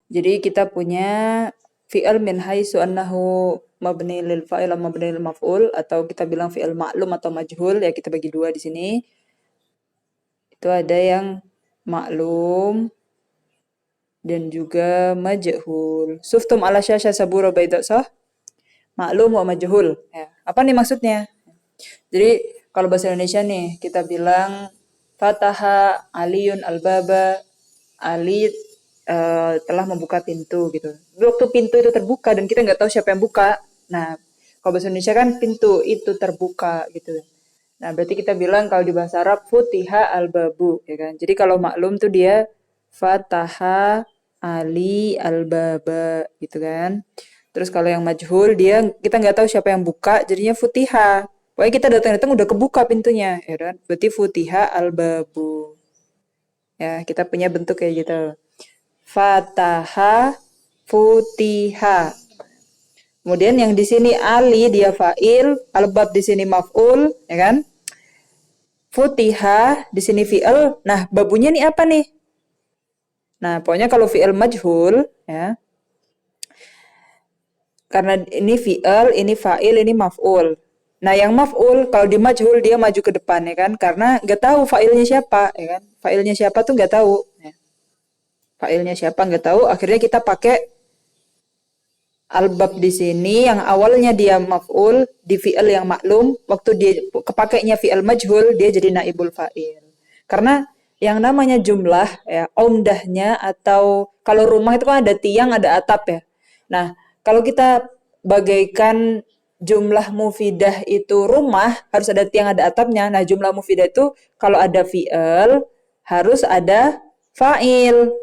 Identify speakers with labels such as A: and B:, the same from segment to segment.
A: Jadi kita punya fi'il min haitsu annahu mabni lil fa'il atau mabni lil maf'ul, atau kita bilang fi'il maklum atau majhul, ya kita bagi dua di sini. Itu ada yang maklum dan juga majhul. Suftum ala syasha sabura baida sah? Maklum wa majhul. Ya. Apa nih maksudnya? Jadi kalau bahasa Indonesia nih kita bilang Fataha Aliun al-baba, Ali telah membuka pintu gitu. Waktu pintu itu terbuka dan kita nggak tahu siapa yang buka. Nah, kalau bahasa Indonesia kan pintu itu terbuka gitu. Nah, berarti kita bilang kalau di bahasa Arab futiha al-babu, ya kan. Jadi kalau maklum tuh dia fataha Ali al-baba gitu kan. Terus kalau yang majhul dia kita nggak tahu siapa yang buka, jadinya futiha. Pokoknya kita datang-datang udah kebuka pintunya, ya kan. Berarti futiha al-babu. Ya, kita punya bentuk kayak gitu. Fataha, futiha. Kemudian yang di sini Ali dia fa'il, al-bab di sini maf'ul, ya kan? Futiha di sini fi'il. Nah, babunya nih apa nih? Nah, pokoknya kalau fi'il majhul ya, karena ini fi'il, ini fa'il, ini maf'ul. Nah, yang maf'ul kalau di majhul dia maju ke depan ya kan? Karena nggak tahu fa'ilnya siapa, ya kan? Fa'ilnya siapa tuh nggak tahu. Ya. Fa'ilnya siapa nggak tahu. Akhirnya kita pakai albab di sini yang awalnya dia maf'ul di fi'il yang maklum, waktu dia kepakainya fi'il majhul dia jadi naibul fa'il. Karena yang namanya jumlah ya, omdahnya atau kalau rumah itu kan ada tiang, ada atap ya. Nah, kalau kita bagaikan jumlah mufidah itu rumah, harus ada tiang, ada atapnya. Nah, jumlah mufidah itu kalau ada fi'il harus ada fa'il.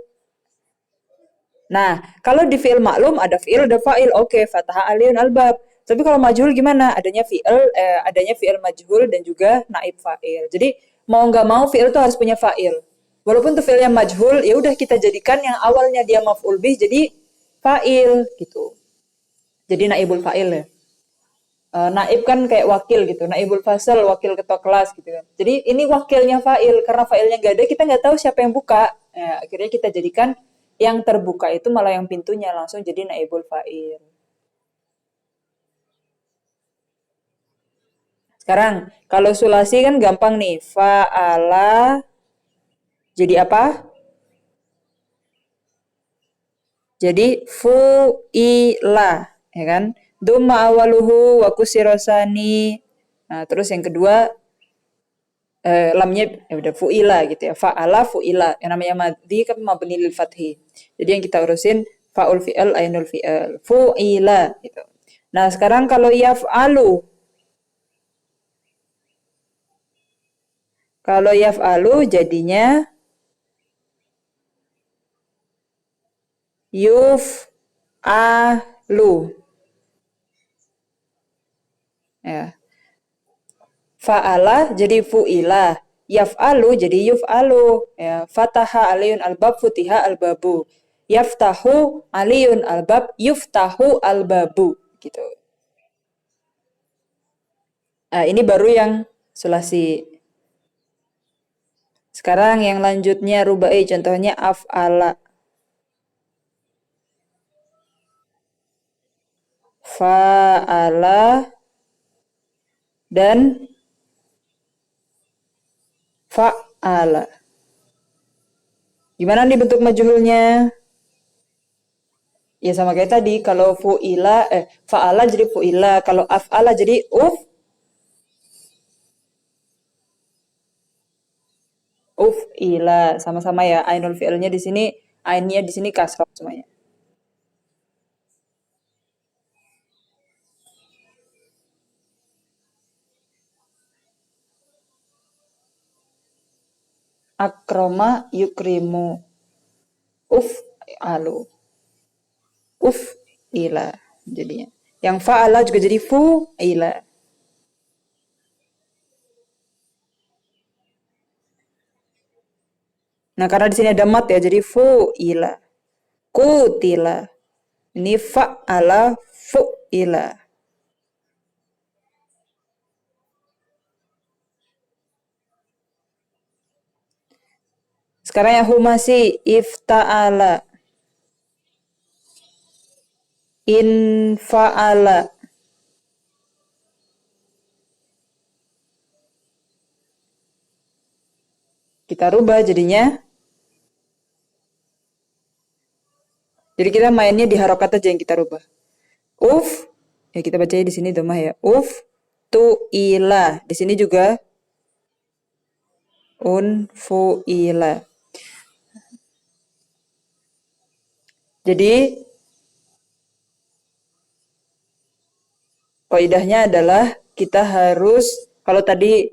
A: Nah, kalau di fi'il maklum ada fi'il, ada fa'il. Oke, fataha aliyun albab. Tapi kalau majhul gimana? Adanya fi'il majhul dan juga naib fa'il. Jadi mau nggak mau fi'il itu harus punya fa'il. Walaupun tuh fi'ilnya majhul, ya udah kita jadikan yang awalnya dia maf'ul bih jadi fa'il gitu. Jadi naibul fa'il ya. Naib kan kayak wakil gitu. Naibul fasal, wakil ketua kelas gitu kan. Jadi ini wakilnya fa'il. Karena fa'ilnya nggak ada, kita nggak tahu siapa yang buka. Ya, akhirnya kita jadikan yang terbuka itu malah yang pintunya langsung jadi naibul fa'il. Sekarang kalau sulasi kan gampang nih. Fa'ala jadi apa? Jadi fu'ila, ya kan? Duma awaluhu wa kusirosani. Nah, terus yang kedua lamnya ya udah fu'ila gitu ya. Fa'ala fu'ila. Yang namanya madhi kan mabni lil fathi. Jadi yang kita urusin fa'ul fi'al ainul fi'al. Fu'ila gitu. Nah, sekarang kalau yaf'alu. Kalau yaf'alu jadinya yuf'alu. Ya. Fa'ala jadi fu'ila. Yaf'alu jadi yuf'alu. Ya. Fataha aliyun albab futiha albabu. Yaftahu aliyun albab yuftahu albabu. Gitu. Nah, ini baru yang sulasi. Sekarang yang lanjutnya rubai, contohnya af'ala. Fa'ala dan fa'ala. Gimana nih bentuk majhulnya? Ya sama kayak tadi, kalau fa'ala jadi fu'ila, kalau af'ala jadi uf'ila. Sama-sama ya, ainul fi'ilnya di sini, ainnya di sini kasroh semuanya. Akroma yukrimu. Uf'alu. Uf'ila jadinya. Yang fa'ala juga jadi fu'ila. Nah, karena di sini ada mat ya, jadi fu'ila. Kutila. Ini fa'ala fu'ila. Sekarang yang humasi ifta'ala. In fa'ala. Kita rubah jadinya. Jadi kita mainnya di harokat aja yang kita rubah. Uf, ya kita bacanya di sini domah ya. Uf tu ila. Di sini juga un fu ila. Jadi kaidahnya adalah kita harus kalau tadi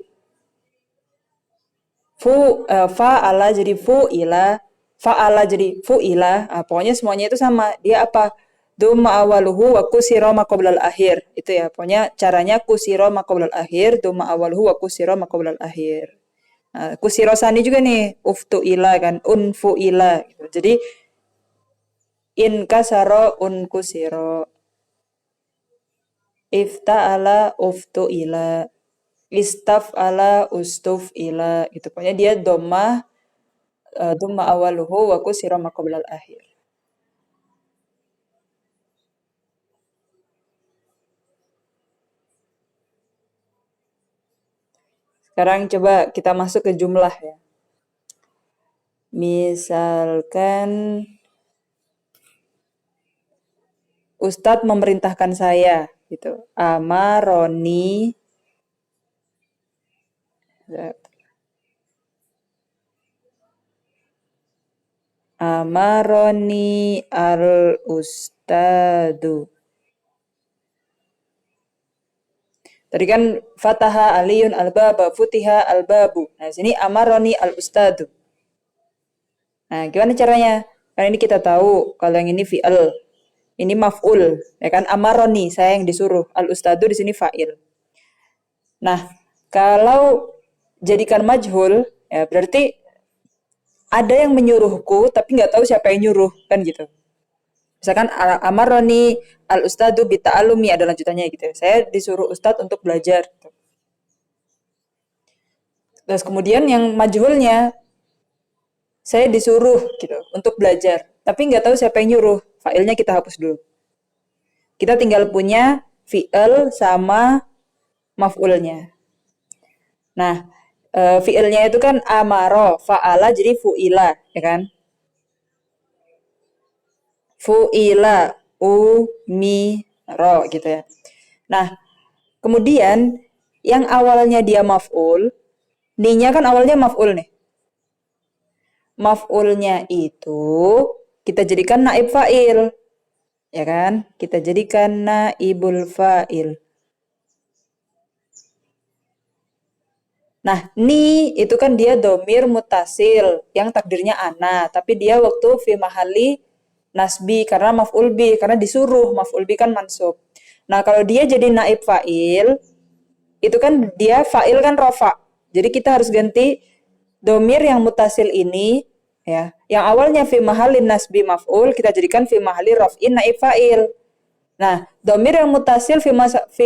A: fa'ala jadi fu'ila, fa'ala jadi fu'ila, pokoknya semuanya itu sama. Dia apa? Duma awaluhu wa kusiro makoblal akhir. Itu ya, pokoknya caranya kusiro makoblal akhir, duma awaluhu wa kusiro makoblal akhir. Kusiro sani juga nih, uftu'ila kan, unfu'ila. Gitu. Jadi, in kasaro un kusiro. Ifta'ala uftu'ila. Istaf'ala ustuf'ila. Gitu. Pokoknya dia domah Duma awaluhu wa kusira ma qablal akhir. Sekarang coba kita masuk ke jumlah ya. Misalkan Ustadz memerintahkan saya gitu. Amaroni Amaroni al-ustadu. Tadi kan fataha aliyun al-baba, futiha al-babu. Nah, sini amaroni al-ustadu. Nah, gimana caranya? Karena ini kita tahu kalau yang ini fi'al, ini maf'ul, ya kan? Amaroni, saya yang disuruh. Al-ustadu di sini fa'il. Nah, kalau jadikan majhul, ya berarti ada yang menyuruhku, tapi nggak tahu siapa yang nyuruh, kan gitu. Misalkan amaroni al-ustadu bita'alumi ada lanjutannya gitu. Saya disuruh ustadz untuk belajar. Gitu. Terus kemudian yang majhulnya, saya disuruh gitu untuk belajar. Tapi nggak tahu siapa yang nyuruh. Failnya kita hapus dulu. Kita tinggal punya fi'il sama maf'ulnya. Nah, fi'ilnya itu kan amaro, fa'ala jadi fu'ila, ya kan? Fu'ila, ro gitu ya. Nah, kemudian yang awalnya dia maf'ul, ni-nya kan awalnya maf'ul nih. Maf'ulnya itu kita jadikan naib fa'il. Ya kan? Kita jadikan naibul fa'il. Nah, ni itu kan dia domir mutasil yang takdirnya ana, tapi dia waktu fi mahali nasbi karena maf'ul bi, karena disuruh, maf'ul bi kan mansub. Nah, kalau dia jadi naib fa'il, itu kan dia fa'il kan rofa. Jadi kita harus ganti domir yang mutasil ini, ya, yang awalnya fi mahali nasbi maf'ul, kita jadikan fi mahali rof'in naib fa'il. Nah, domir yang mutasil fi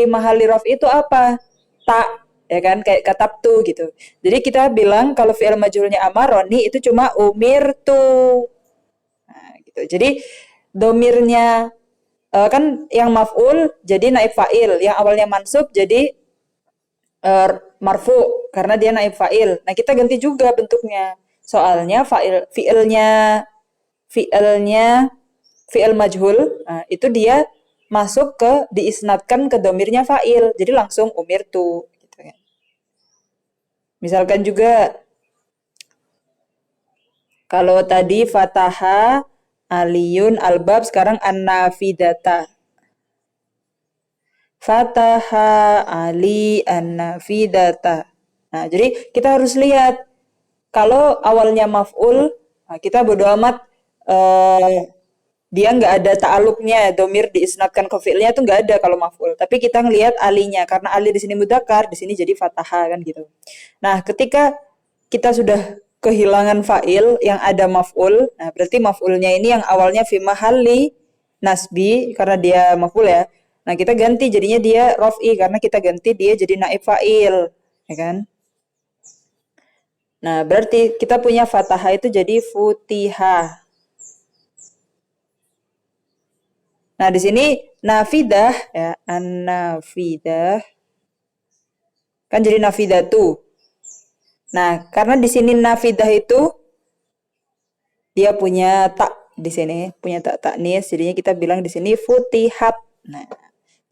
A: mahali rof itu apa? Tak, ya kan, kayak katabtu gitu. Jadi kita bilang kalau fi'il majhulnya amaroni itu cuma umirtu. Nah, gitu. Jadi domirnya kan yang maf'ul jadi naib fa'il, yang awalnya mansub jadi marfu karena dia naib fa'il. Nah, kita ganti juga bentuknya. Soalnya fi'ilnya fi'il majhul, nah, itu dia masuk ke diisnatkan ke domirnya fa'il. Jadi langsung umirtu gitu ya. Misalkan juga kalau tadi fataha aliyun albab, sekarang an-nafidata. Fataha ali an-nafidata. Nah, jadi kita harus lihat kalau awalnya maf'ul, nah kita bodo amat dia nggak ada ta'aluknya, domir diisnatkan ke fi'ilnya itu nggak ada kalau maf'ul. Tapi kita ngelihat alinya, karena ali di sini mudzakkar, di sini jadi fataha kan gitu. Nah, ketika kita sudah kehilangan fa'il yang ada maf'ul, nah berarti maf'ulnya ini yang awalnya fi mahalli nasbi karena dia maf'ul ya. Nah, kita ganti jadinya dia raf'i karena kita ganti dia jadi naib fa'il, ya kan? Nah, berarti kita punya fataha itu jadi futihah. Nah, di sini nafidah ya, an-nafidah kan jadi nafidatu. Nah, karena di sini nafidah itu dia punya tak di sini, punya tak taknis, jadinya kita bilang di sini futihat. Nah,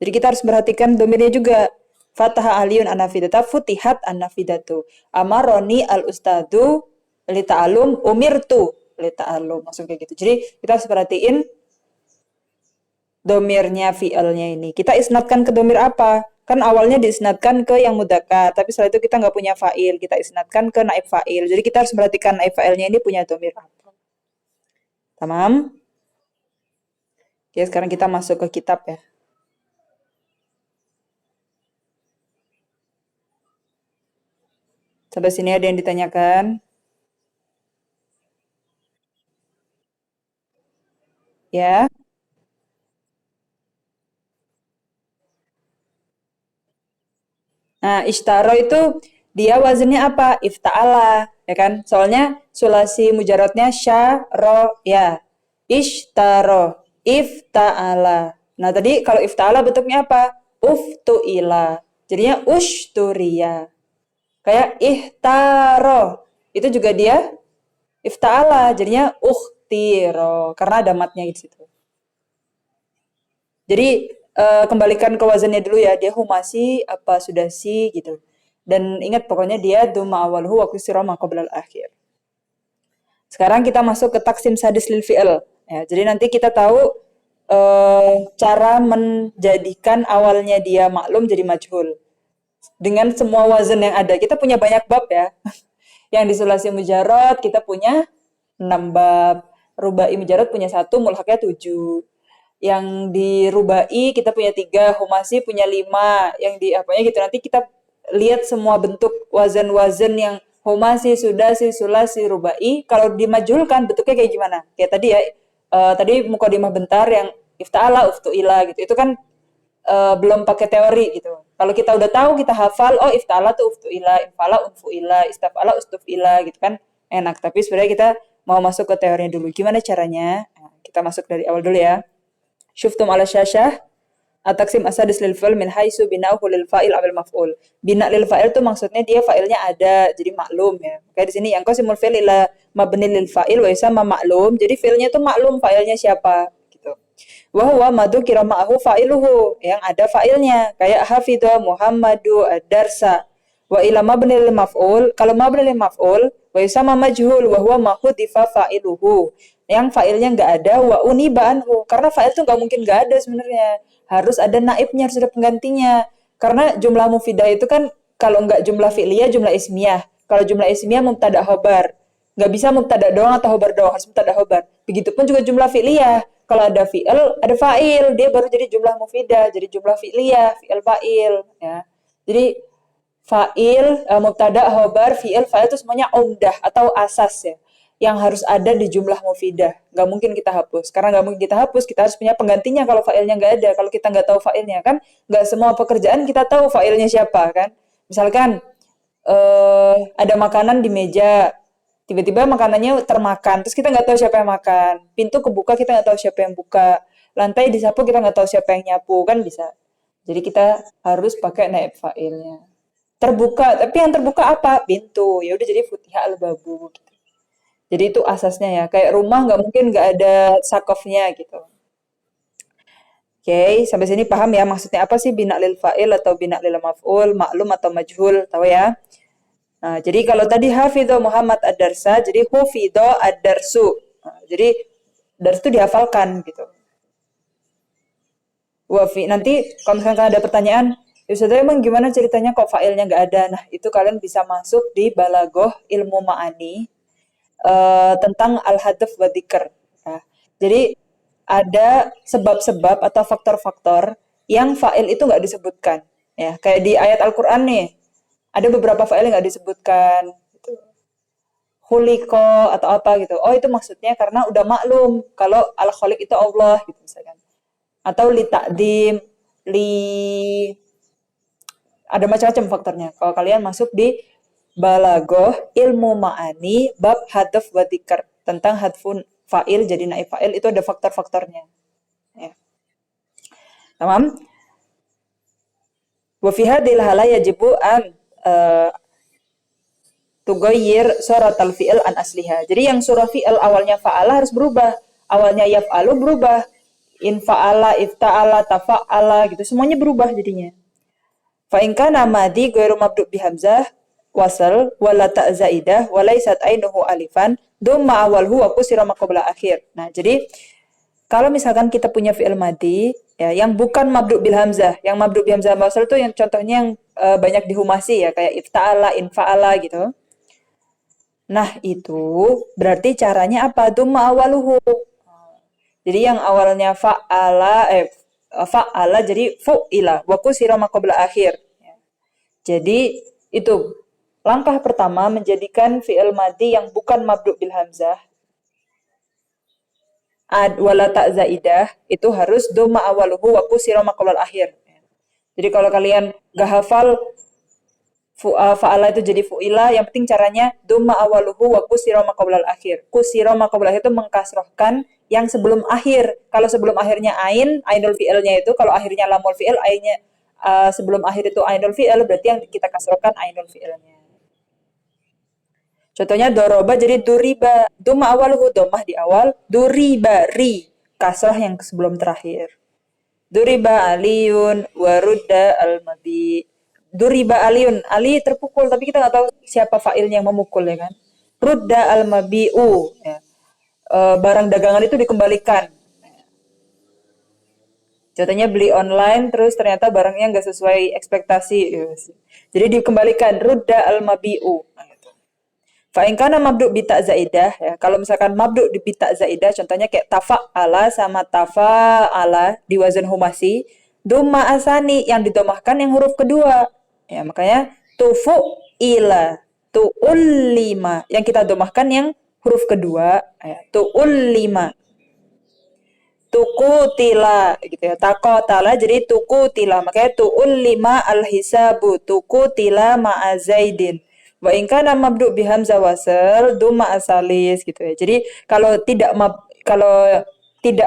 A: jadi kita harus perhatikan domirnya juga. Fataha aliyun an-nafidata futihat an-nafidatu. Amaroni al-ustadu li ta'alum umirtu li ta'alum. Langsung kayak gitu. Jadi kita harus perhatiin domirnya fi'ilnya ini. Kita isnadkan ke domir apa? Kan awalnya diisnadkan ke yang mudzakkar, tapi setelah itu kita nggak punya fa'il, kita isnadkan ke naib fa'il. Jadi kita harus perhatikan naib fa'ilnya ini punya domir apa. Tamam? Oke, sekarang kita masuk ke kitab ya. Sampai sini ada yang ditanyakan? Ya. Nah, ishtaro itu dia wazannya apa? Ifta'ala, ya kan? Soalnya sulasi mujarotnya syaro, ya. Ishtaro, ifta'ala. Nah, tadi kalau ifta'ala bentuknya apa? Uftu'ila. Jadinya ushturia. Kayak ihtaro. Itu juga dia ifta'ala. Jadinya ukhtiro. Karena ada matnya di situ. Jadi kembalikan ke wazannya dulu ya. Dia humasi apa sudasi gitu. Dan ingat pokoknya dia duma awalhu wa kusira ma qablal akhir. Sekarang kita masuk ke taksim sadis lil fi'il. Ya, jadi nanti kita tahu cara menjadikan awalnya dia maklum jadi majhul. Dengan semua wazan yang ada. Kita punya banyak bab ya. Yang di sulasi mujarad kita punya 6 bab. Rubai mujarad punya 1, mulhaknya 7. Yang di rubai kita punya 3, humasi punya 5. Yang di apanya gitu nanti kita lihat semua bentuk wazan-wazan yang humasi, sudasi, sulasi, rubai. Kalau dimajulkan bentuknya kayak gimana? Kayak tadi ya, tadi mukodimah bentar yang ifta'ala, uftu'ila gitu. Itu kan belum pakai teori gitu. Kalau kita udah tahu, kita hafal, oh ifta'ala tuh uftu'ila, infala unfu'ila, istaf'ala ustuf'ila gitu kan enak. Tapi sebenarnya kita mau masuk ke teorinya dulu. Gimana caranya? Nah, kita masuk dari awal dulu ya. Syuftum ala syasyah at-taksim asadis lil fa'il min haitsu bina'uhu lil fa'il awil maf'ul. Bina lil fa'il itu maksudnya dia fa'ilnya ada, jadi maklum ya. Kayak di sini yang qasimul fi'il ila mabni lil fa'il wa yusamma maklum. Jadi fi'ilnya itu maklum fa'ilnya siapa gitu. Wa huwa madzukira ma'ahu fa'iluhu, yang ada fa'ilnya. Kayak hafidha Muhammadu ad-darsa. Wa ila mabni lil maf'ul, kalau mabni lil maf'ul wa yusamma majhul wa huwa ma hudifa fa'iluhu, yang fa'ilnya nggak ada, wa uniba anhu, karena fa'il tuh nggak mungkin nggak ada sebenarnya, harus ada naibnya, harus ada penggantinya. Karena jumlah mufidah itu kan kalau nggak jumlah fi'liyah, jumlah ismiyah. Kalau jumlah ismiyah mubtada khobar, nggak bisa mubtada doang atau khobar doang, harus mubtada khobar. Begitupun juga jumlah fi'liyah, kalau ada fi'il ada fa'il, dia baru jadi jumlah mufidah, jadi jumlah fi'liyah, fi'il fa'il ya. Jadi fa'il, mubtada, khobar, fi'il, fa'il itu semuanya umdah atau asas ya, yang harus ada di jumlah mufidah. Nggak mungkin kita hapus. Karena nggak mungkin kita hapus, kita harus punya penggantinya kalau fa'ilnya nggak ada. Kalau kita nggak tahu fa'ilnya kan, nggak semua pekerjaan kita tahu fa'ilnya siapa kan. Misalkan ada makanan di meja, tiba-tiba makanannya termakan, terus kita nggak tahu siapa yang makan. Pintu kebuka, kita nggak tahu siapa yang buka. Lantai disapu, kita nggak tahu siapa yang nyapu, kan bisa. Jadi kita harus pakai naib fa'ilnya. Terbuka, tapi yang terbuka apa? Pintu. Ya udah jadi futiha al-babu gitu. Jadi itu asasnya ya. Kayak rumah nggak mungkin nggak ada sakofnya gitu. Oke, sampai sini paham ya maksudnya apa sih bina lil fa'il atau bina lil maf'ul, maklum atau majhul, tahu ya? Nah, jadi kalau tadi hafidho Muhammad ad-darsa, jadi hufidho ad-darsu. Nah, jadi dars itu dihafalkan gitu. Wafi, nanti kalau misalkan ada pertanyaan, ya Ustaz emang gimana ceritanya kok fa'ilnya nggak ada? Nah, itu kalian bisa masuk di Balagoh Ilmu Ma'ani tentang al-hadaf wa dzikr. Nah, jadi ada sebab-sebab atau faktor-faktor yang fa'il itu nggak disebutkan. Ya, kayak di ayat Al-Quran nih, ada beberapa fa'il yang nggak disebutkan. Gitu. Huliko atau apa gitu. Oh itu maksudnya karena udah maklum kalau al-khaliq itu Allah gitu misalkan. Atau li takdim, li ada macam-macam faktornya. Kalau kalian masuk di Balagoh Ilmu Ma'ani bab hadaf wa dzikr, tentang hadfun fa'il jadi naib fa'il itu ada faktor-faktornya. Ya. Tamam? Wa fi hadhil hala yajibu an tugoyir surat al-fi'il an asliha. Jadi yang surah fi'il awalnya fa'ala harus berubah. Awalnya yaf'alu berubah. In fa'ala, ifta'ala, tafa'ala gitu. Semuanya berubah jadinya. Fa'inka namadi goyru mabdu' bihamzah wasal wala ta'zaidah walaisat ainuhu alifan dumma awalhu wa kusira maqabla akhir. Nah, jadi kalau misalkan kita punya fi'il madi ya yang bukan mabdu' bil hamzah, yang mabdu' bil hamzah wasal itu yang contohnya yang banyak dihumasi ya kayak ifta'ala, infa'ala gitu. Nah, itu berarti caranya apa? Dumma awaluhu. Jadi yang awalnya fa'ala jadi fu'ila wa kusira ma qabla akhir. Jadi itu langkah pertama menjadikan fi'il madi yang bukan mabdu' bil hamzah wala ta zaidah itu harus dhamma awaluhu wa kusira ma qabla akhir. Jadi kalau kalian gak hafal fa'ala itu jadi fu'ila, yang penting caranya dhamma awaluhu wa kusira ma qabla akhir. Kusira ma qabla akhir itu mengkasrohkan yang sebelum akhir. Kalau sebelum akhirnya ainul fi'ilnya itu, kalau akhirnya lamul fi'il, ainnya sebelum akhir itu ainul fi'il, berarti yang kita kasrohkan ainul fi'ilnya. Contohnya doroba jadi duriba. Duma awaluhu domah di awal. Duriba ri. Kasrah yang sebelum terakhir. Duriba aliyun warudda al-mabi. Duriba aliyun. Ali terpukul tapi kita nggak tahu siapa fa'ilnya yang memukul ya kan. Rudda al-mabi'u. Ya. Barang dagangan itu dikembalikan. Contohnya beli online terus ternyata barangnya nggak sesuai ekspektasi. Jadi dikembalikan. Rudda al-mabi'u. Fa'in mabdu' bi ta' zaidah ya. Kalau misalkan mabdu' di bi ta' zaidah contohnya kayak tafa'ala sama tafa'ala di wazan humasi, dhamma asani yang didomahkan yang huruf kedua. Ya, makanya tufu'ila, tu'ullima yang kita domahkan yang huruf kedua, ya, tu'ullima. Tukutila gitu ya. Takotala jadi tukutila. Makanya tu'ullima al-hisabu, tukutila ma'azaidin. Wa in kana mabdu' bi hamzah wasal duma asalis gitu ya. Jadi kalau tidak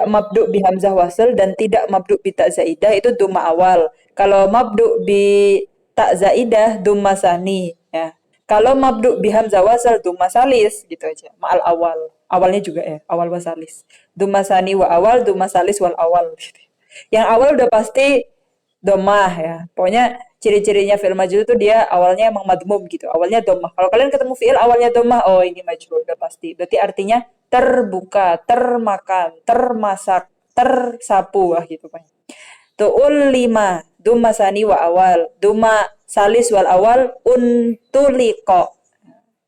A: mabdu' bi hamzah wasal dan tidak mabdu' bi ta zaidah itu duma awal. Kalau mabdu' bi ta zaidah duma sani ya. Kalau mabdu' bi hamzah wasal duma salis gitu aja. Ma'al awal. Awalnya juga ya, awal wasalis. Duma sani wa awal, duma salis wal awal gitu. Yang awal udah pasti domah ya. Pokoknya ciri-cirinya fi'il majhul itu dia awalnya emang madmum gitu. Awalnya domah. Kalau kalian ketemu fi'il awalnya domah, oh ini majhul udah pasti. Berarti artinya terbuka, termakan, termasak, tersapu gitu Pak. Tu'ul lima, duma sani wa awal, duma salis wal awal, untuliko.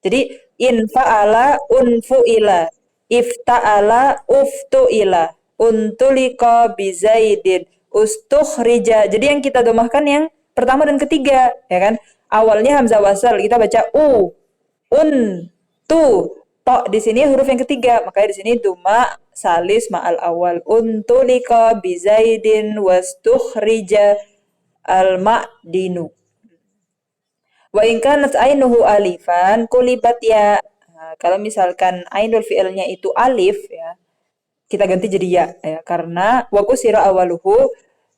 A: Jadi in fa'ala unfu'ila, ifta'ala uftu'ila, untuliko bizaidin, ustukhrija. Jadi yang kita domahkan yang pertama dan ketiga, ya kan? Awalnya hamzah wasal, kita baca un, tu. To di sini huruf yang ketiga, makanya di sini duma salis ma'al awal. Untulika bizaidin wastukhrija al-ma'dinu. Wa in kanat ainuhu alifan kulibat ya. Nah, kalau misalkan ainul fi'ilnya itu alif ya, kita ganti jadi ya karena waku sira awaluhu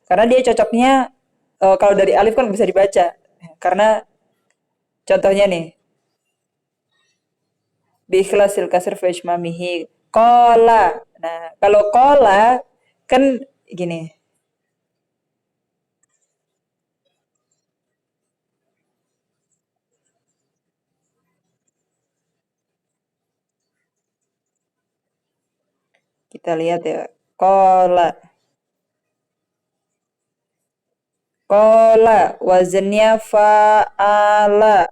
A: karena dia cocoknya kalau dari alif kan bisa dibaca. Karena contohnya nih bi ikhlasil kasr fa ismamihi qala. Nah, kalau qala kan gini. Kita lihat ya. Qala. Qala wazannya fa'ala.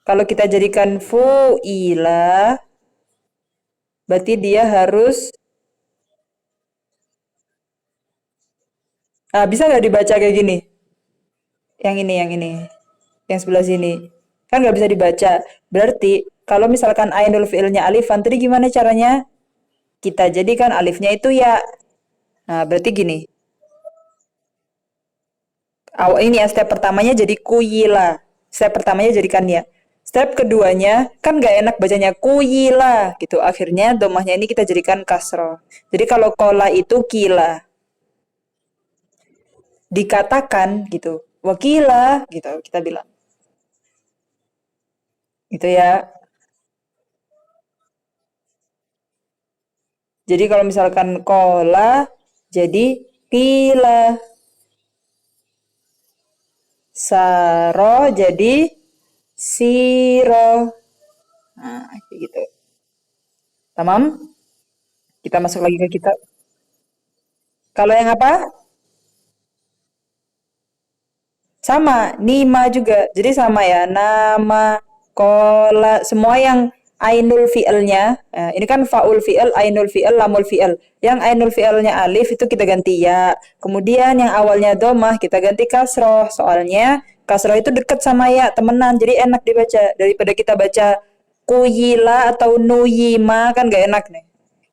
A: Kalau kita jadikan fu'ila berarti dia harus bisa nggak dibaca kayak gini? Yang ini, yang ini. Yang sebelah sini. Kan nggak bisa dibaca. Berarti kalau misalkan ainul fi'ilnya alifan, tadi gimana caranya? Kita jadikan alifnya itu ya. Nah, berarti gini. Ini ya, step pertamanya jadi kuyila. Step pertamanya jadikan ya. Step keduanya, kan nggak enak bacanya kuyila gitu. Akhirnya domahnya ini kita jadikan kasro. Jadi kalau kola itu kila. dikatakan gitu. Wakila gitu kita bilang. Gitu ya. Jadi kalau misalkan kola jadi pila. Saro jadi siro. Nah, kayak gitu. Tamam? Kita masuk lagi ke kitab. Kalau yang apa? Sama, Nima juga. Jadi sama ya, nama, kola, semua yang ainul fi'ilnya. Ini kan faul fi'il, ainul fi'il, lamul fi'il. Yang ainul fi'ilnya alif itu kita ganti ya. Kemudian yang awalnya domah kita ganti kasroh. Soalnya kasroh itu dekat sama ya, temenan. Jadi enak dibaca. Daripada kita baca kuyila atau nuyima kan gak enak nih.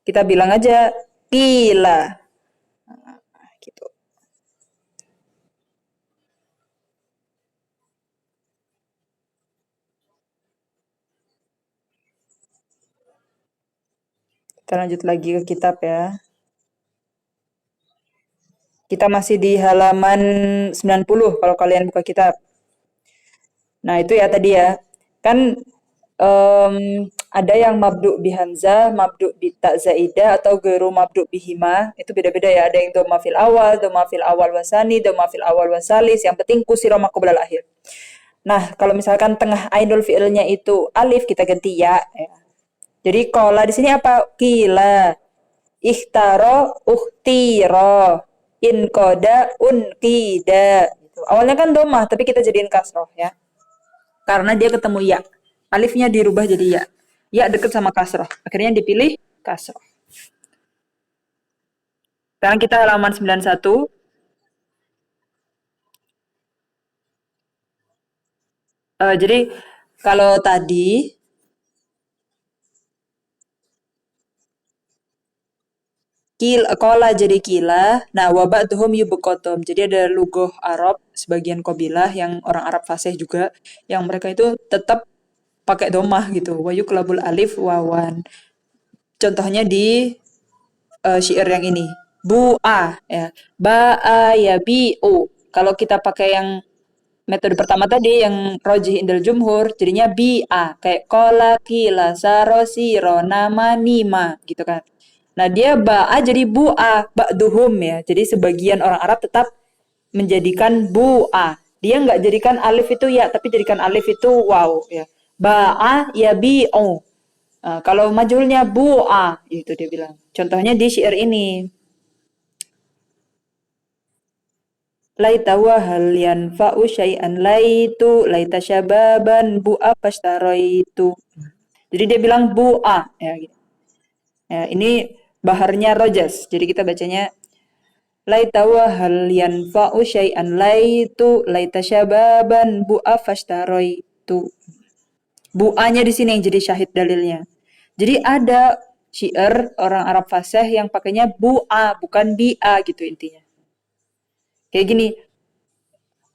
A: Kita bilang aja kila. Gitu. Kita lanjut lagi ke kitab ya. Kita masih di halaman 90 kalau kalian buka kitab. Nah, itu ya tadi ya. Kan em, ada yang mabdu bihamzah, mabdu bita zaidah atau geru mabdu bihima. Itu beda-beda ya. Ada yang doma fil awal wasani, doma fil awal wasalis. Yang penting kusiro makoblal akhir. Nah, kalau misalkan tengah ainul fi'ilnya itu alif, kita ganti ya. Jadi kola di sini apa? Kila. Ikhtaro ukhtiro. Inkoda unkida. Gitu. Awalnya kan domah, tapi kita jadiin kasroh ya. Karena dia ketemu ya. Alifnya dirubah jadi ya. Ya deket sama kasroh. Akhirnya dipilih kasroh. Sekarang kita halaman 91. Jadi kalau tadi kola jadi kila, nah wabak tuhum yubukotom. Jadi ada lugoh Arab, sebagian kabilah yang orang Arab fasih juga, yang mereka itu tetap pakai domah gitu. Wayu kelabul alif wawan. Contohnya di syair yang ini. Bu'a ya. Ba'a ya bi'u. Kalau kita pakai yang metode pertama tadi yang rojih indal jumhur jadinya bi'a kayak kola kila saro siro nama nima gitu kan. Nah dia ba'a jadi bu'a ba'duhum ya. Jadi sebagian orang Arab tetap menjadikan bu'a. Dia nggak jadikan alif itu ya, tapi jadikan alif itu wow ya. Ba'a ya bi'u. Kalau majulnya bu'a itu dia bilang. Contohnya di syair ini. Laita wa hal yanfa'u syai'an laitu laita syababan bu'a pastaraitu. Jadi dia bilang bu'a ya gitu. Ya, ini baharnya rojas. Jadi kita bacanya laita wa hal yanfa'u syai'an laitu laita syababan bu'a pastaraitu. Bu'anya di sini yang jadi syahid dalilnya. Jadi ada syair orang Arab fasih yang pakainya bu'a bukan bi'a gitu intinya. Kayak gini,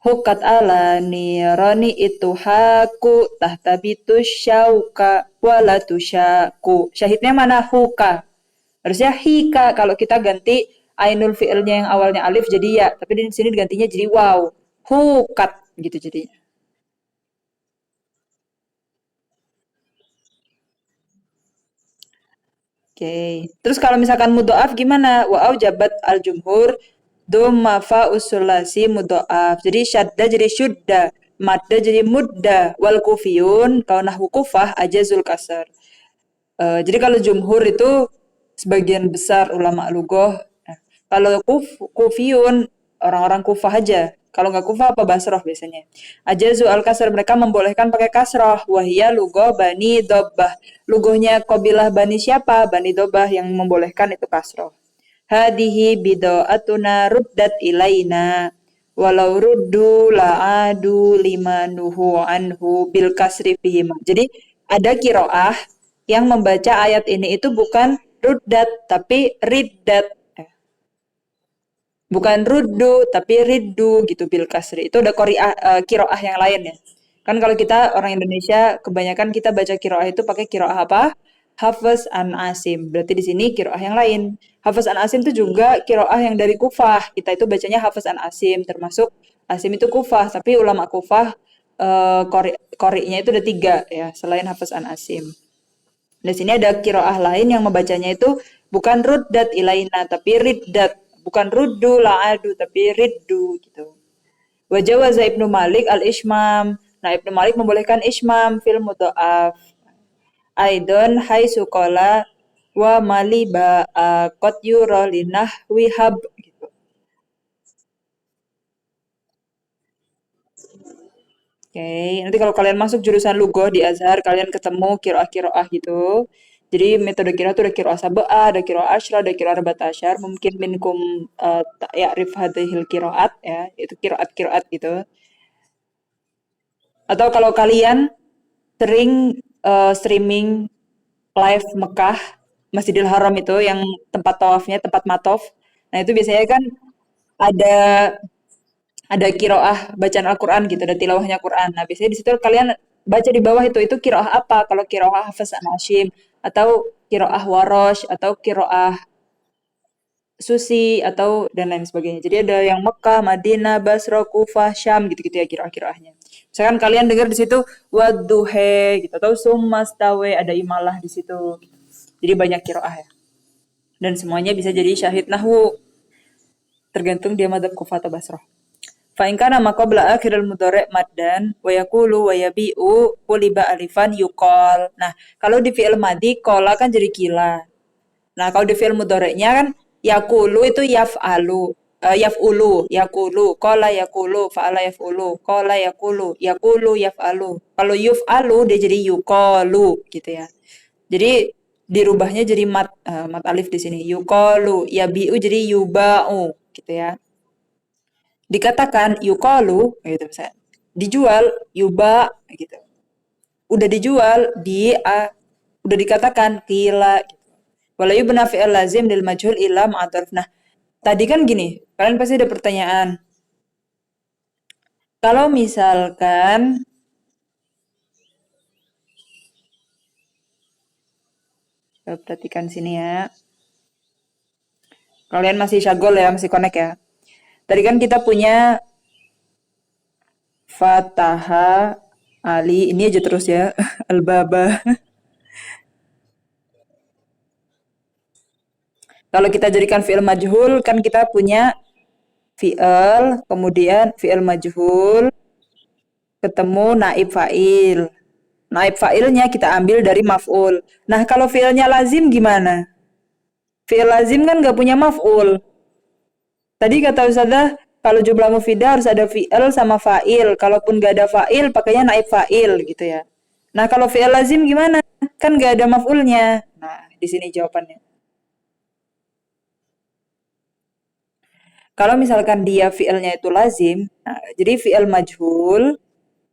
A: hukat ala nirani itu haku tahtabitu syauka walatu syaku. Syahidnya mana huka? Harusnya hika kalau kita ganti ainul fi'ilnya yang awalnya alif jadi ya, tapi di sini digantinya jadi wow. Hukat gitu jadinya. Oke. Terus kalau misalkan mudhoaf gimana? Wa jabat al jumhur dhamma fa usulasi mudhoaf. Jadi syadda jadi syudda, madda jadi mudda, wal kufiyun kalau nahwu kufah ajazul kasar. Jadi kalau jumhur itu sebagian besar ulama lugoh. Nah, kalau kufiyun orang-orang kufah aja. Kalau nggak kufah apa basroh biasanya. Ajazu al kasar mereka membolehkan pakai kasroh. Wahia lugoh bani dobbah. Lugohnya kabilah bani siapa? Bani dobbah yang membolehkan itu kasroh. Hadihi bido'atuna ruddat ilaina. Walau ruddu la'adu lima nuhu anhu bil kasri fihima. Jadi ada kiroah yang membaca ayat ini itu bukan ruddat tapi riddat. Bukan ruddu tapi riddu gitu bil kasri. Itu udah kiroah yang lain ya. Kan kalau kita orang Indonesia kebanyakan kita baca kiroah itu pakai kiroah apa? Hafs an Asim. Berarti di sini kiroah yang lain. Hafs an Asim itu juga kiroah yang dari Kufah. Kita itu bacanya Hafs an Asim, termasuk Asim itu Kufah. Tapi ulama Kufah korinya itu ada tiga ya, selain Hafs an Asim. Di sini ada kiroah lain yang membacanya itu bukan ruddat ilaina, tapi riddat. Bukan ruddu la'adu, tapi riddu gitu. Wajawaza Ibnu Malik al-Ishmam. Nah, Ibnu Malik membolehkan ishmam fil mudha'af. Aidon hai sukola wa mali ba kot yuro linah wihab gitu. Oke, nanti kalau kalian masuk jurusan Lugoh di Azhar, kalian ketemu kiroah-kiroah gitu. Jadi metode kira tuh ada kiroah sab'ah, ada kiroah asyra, ada kiroah arbaat asyar. Mungkin minkum ya'rif hadhil kiroat ya, itu kiroat-kiroat gitu. Atau kalau kalian sering streaming live Mekah, Masjidil Haram itu yang tempat tawafnya, tempat matof. Nah, itu biasanya kan ada kiroah bacaan Al-Quran gitu, ada tilawahnya Quran. Nah, biasanya di situ kalian baca di bawah itu kiroah apa? Kalau kiroah Hafiz an Hashim, atau kiroah Warosh, atau kiroah Susi, atau dan lain sebagainya. Jadi ada yang Mekah, Madinah, Basra, Kufah, Syam gitu-gitu ya kiroah-kiroahnya. Misalkan kalian dengar di situ wadduhe gitu, atau summastawe, ada imalah di situ. Jadi banyak kiroah ya. Dan semuanya bisa jadi syahid nahwu, tergantung dia madzhab Kufah atau Basrah. Fa in kana ma qabla akhiril mudhari' maddan wa yaqulu wa yabi'u quliba alifan yuqal. Nah, kalau di fi'il madhi qala kan jadi kila. Nah, kalau di fi'il mudhari'nya kan yaqulu itu yaf'alu. Yaf'ulu, yaqulu, qala yaqulu, fa'ala yaf'ulu, qala yaqulu yaf'alu. Kalau yuf'alu dia jadi yuqalu gitu ya. Jadi dirubahnya jadi mat alif di sini. Yuqalu, yabi'u jadi yuba'u gitu ya. Dikatakan yuqalu gitu misalnya. Dijual yuba gitu. Udah dijual udah dikatakan qila gitu. Wala yubna fi'il lazim lil majhul illa ma'atarf. Nah, tadi kan gini, kalian pasti ada pertanyaan. Kalau misalkan perhatikan sini ya. Kalian masih syagol ya, masih connect ya. Tadi kan kita punya Fataha Ali, ini aja terus ya. Al-Baba. Kalau kita jadikan fi'il majhul, kan kita punya fi'il, kemudian fi'il majhul, ketemu naib fa'il. Naib fa'ilnya kita ambil dari maf'ul. Nah, kalau fi'ilnya lazim gimana? Fi'il lazim kan nggak punya maf'ul. Tadi kata Ustazah, kalau jumlah mufidah harus ada fi'il sama fa'il. Kalaupun nggak ada fa'il, pakainya naib fa'il gitu ya. Nah, kalau fi'il lazim gimana? Kan nggak ada maf'ulnya. Nah, di sini jawabannya. Kalau misalkan dia fi'ilnya itu lazim, nah, jadi fi'il majhul,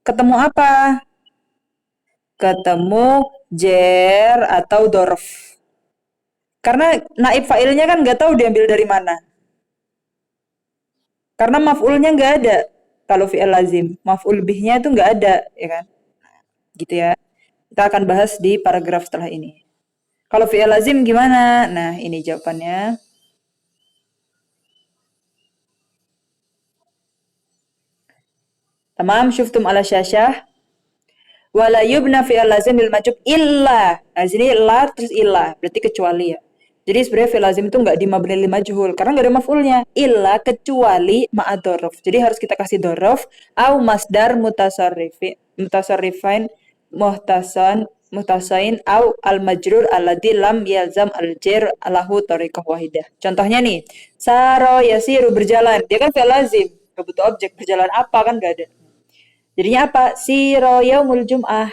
A: ketemu apa? Ketemu jer atau dorf. Karena naib fa'ilnya kan nggak tahu diambil dari mana. Karena maf'ulnya nggak ada. Kalau fi'il lazim, maf'ul bihnya itu nggak ada, ya kan? Gitu ya. Kita akan bahas di paragraf setelah ini. Kalau fi'il lazim gimana? Nah, ini jawabannya. Tamam, syuftum ala syasyah. Wala yubna fi'il lazim lil majhul illa. Nah, di sini la terus illa, berarti kecuali ya. Jadi sebenarnya fi'il lazim itu nggak dimabni lil majhul karena nggak ada maf'ulnya. Illa kecuali ma'ad dzarf. Jadi harus kita kasih dzarf au masdar mutasarrifain muhtasan muhtasain au al majrur alladzi lam yalzam al jar alahu tariqah wahidah. Contohnya nih, saro yasiru berjalan. Dia kan fi'il lazim, nggak butuh objek. Berjalan apa kan nggak ada. Jadinya apa? Siro yaumul jum'ah.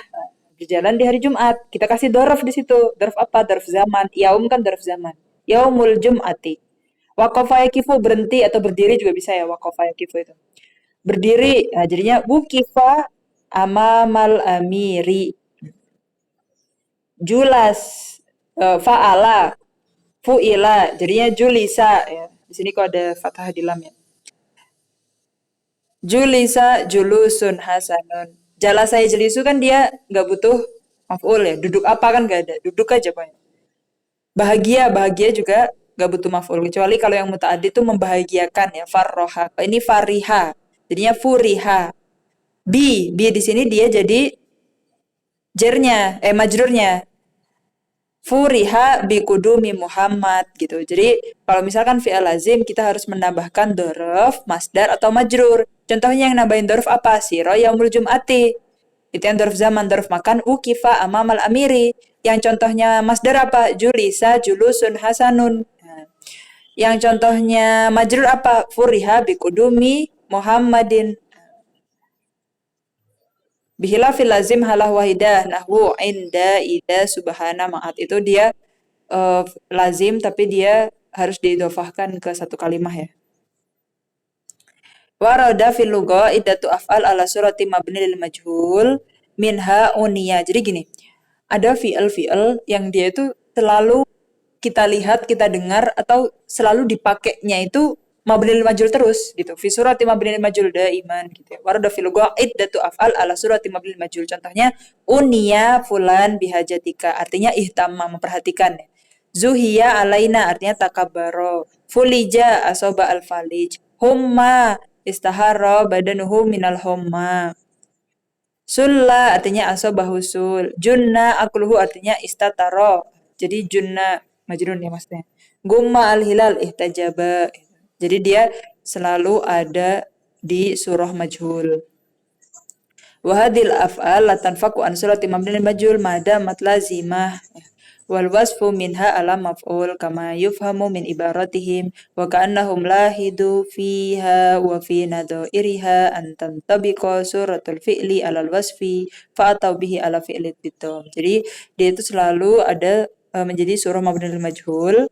A: Berjalan di hari Jumat. Kita kasih dorf di situ. Dorf apa? Dorf zaman. Yaum kan dorf zaman. Yaumul jum'ati. Waqafa yakifu berhenti atau berdiri juga bisa ya. Waqafa yakifu itu. Berdiri. Nah, jadinya wukifa amamal amiri. Julas. Fa'ala. Fu'ila. Jadinya julisa. Ya. Di sini kok ada fathah di lam ya. Julisa julusun hasanun. Jala saya jelisu kan dia nggak butuh maf'ul ya. Duduk apa kan gak ada, duduk aja pokoknya. Bahagia, bahagia juga gak butuh maf'ul. Kecuali kalau yang muta'addi itu membahagiakan ya, farroha. Ini fariha, jadinya furiha. Bi di sini dia jadi jernya, majrurnya. Furiha bi kudumi Muhammad gitu. Jadi kalau misalkan fi'il lazim kita harus menambahkan dzaraf, masdar atau majrur. Contohnya yang nambahin dzaraf apa? Siro yaumul jum'ati. Itu yang dzaraf zaman, dzaraf makan ukifa amamal amiri. Yang contohnya masdar apa? Julisa julusun hasanun. Nah, yang contohnya majrur apa? Furiha bi kudumi Muhammadin. Bihilafil lazim halah wahidah nahwu inda ida subhana ma'at itu dia lazim tapi dia harus diidhofahkan ke satu kalimah ya. Warada fil lugha iddatu af'al ala surati mabni lil majhul minha uniya. Jadi gini, ada fi'il-fi'il yang dia itu selalu kita lihat, kita dengar atau selalu dipakainya itu mabni lil majhul terus gitu. Fi surati mabni lil majhul daiman gitu ya. Warada fil lugha iddatu af'al ala surati mabni lil majhul. Contohnya uniya fulan bihajatika, artinya ihtamma, memperhatikan ya. Zuhiya alaina artinya takabaro. Fulija asoba al-falij. Humma istahara badanuhu minal humma. Sulla artinya asobahu sul. Junna akluhu artinya istataro. Jadi junna majrun ya maksudnya. Gumma al-hilal ihtajaba. Jadi dia selalu ada di surah majhul. Wahadil af'al la tanfaku an surati mabni majhul madamat lazimah. Wal wasfu minha ala maf'ul kama yufhamu min ibaratihim wa ka'annahum lahidu fiha wa fi nadhairiha an tantabiqa suratul fi'li alal wasfi fa atau bihi ala fi'li bidham. Jadi dia itu selalu ada menjadi surah mabni majhul